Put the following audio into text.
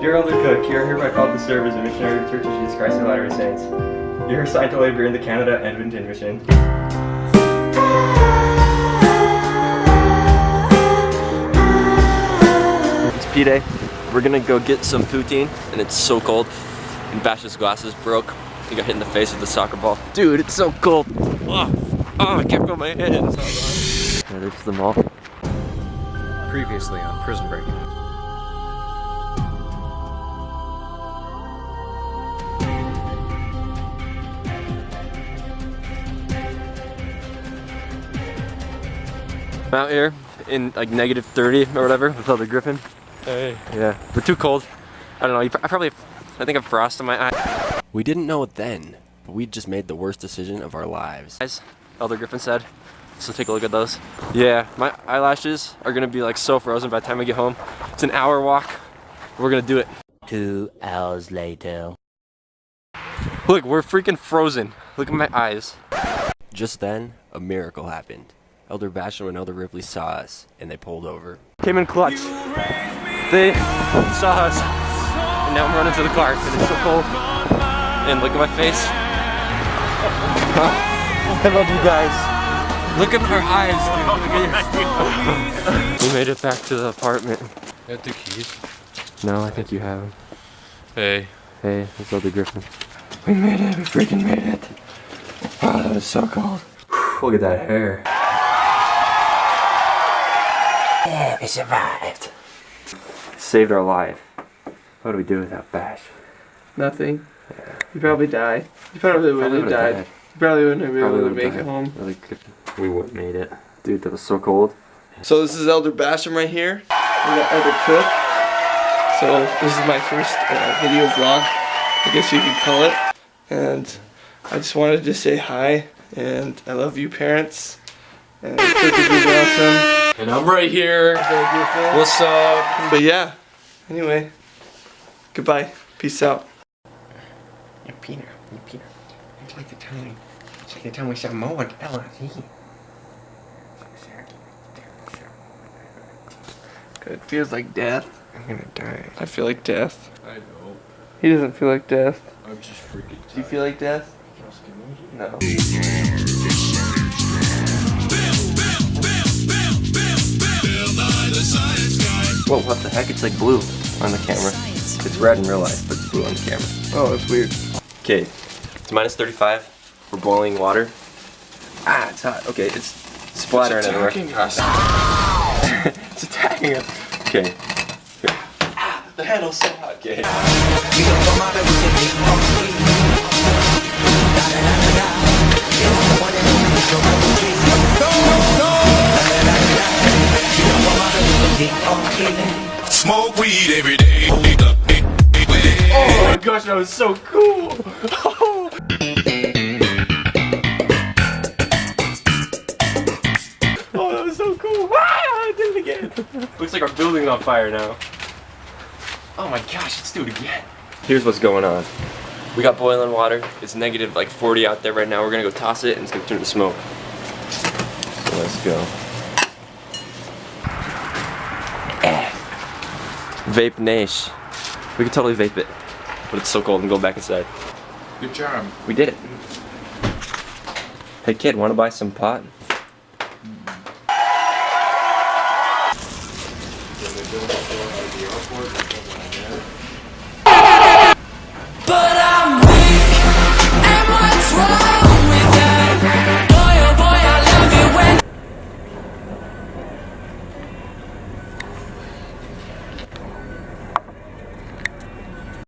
Dear Elder Cook, you are hereby called to serve as a missionary of the Church of Jesus Christ of Latter-day Saints. You are assigned to labor in the Canada Edmonton mission. It's P-Day. We're gonna go get some poutine, and it's so cold. And Bash's glasses broke. He got hit in the face with a soccer ball. Dude, it's so cold. Oh, I can't feel my head. Yeah, there's the mall. Previously on Prison Break. I'm out here in like -30 or whatever with Elder Griffin. Hey. Yeah, we're too cold. I don't know, I think I have frost in my eye. We didn't know it then, but we just made the worst decision of our lives. Guys, Elder Griffin said, so take a look at those. Yeah, my eyelashes are gonna be like so frozen by the time I get home. It's an hour walk. We're gonna do it. 2 hours later. Look, we're freaking frozen. Look at my eyes. Just then, a miracle happened. Elder Basham and Elder Ripley saw us, and they pulled over. Came in clutch. They saw us, and now I'm running to the car, and it's so cold. And look at my face. I love you guys. Look at our eyes, dude. Look at your... We made it back to the apartment. You have the keys? No, I think you have them. Hey. Hey, it's Elder Griffin. We made it, we freaking made it. Wow, that was so cold. Look at that hair. Yeah, we survived. Saved our life. What do we do without Bash? Nothing. Yeah. You probably die. You probably would have died. You probably wouldn't have been able to make it home. We wouldn't have made it. Dude, that was so cold. So this is Elder Basham right here. We got Elder Cook. So this is my first video vlog, I guess you could call it. And I just wanted to say hi, and I love you parents. And Cook is really awesome. And I'm right here. What's up? But yeah, anyway, goodbye. Peace out. Hey, Peter. It's like the time we saw Mo and Ella. It feels like death. I'm gonna die. I feel like death. I know. He doesn't feel like death. I'm just freaking tired. Do you feel like death? No. Whoa, what the heck? It's like blue on the camera. It's red in real life, but it's blue on the camera. Oh, it's weird. Okay, it's -35. We're boiling water. Ah, it's hot. Okay, it's splattering everywhere. It's attacking us. Okay. Here. Ah, the handle's so hot. Okay. Smoke weed every day. Oh my gosh, that was so cool. Oh, that was so cool. Ah, I did it again. Looks like our building's on fire now. Oh my gosh, let's do it again. Here's what's going on. We got boiling water. It's negative like 40 out there right now. We're gonna go toss it and it's gonna turn to smoke. So let's go. Vape Nash. We could totally vape it, but it's so cold and go back inside. Good job. We did it. Hey kid, wanna buy some pot?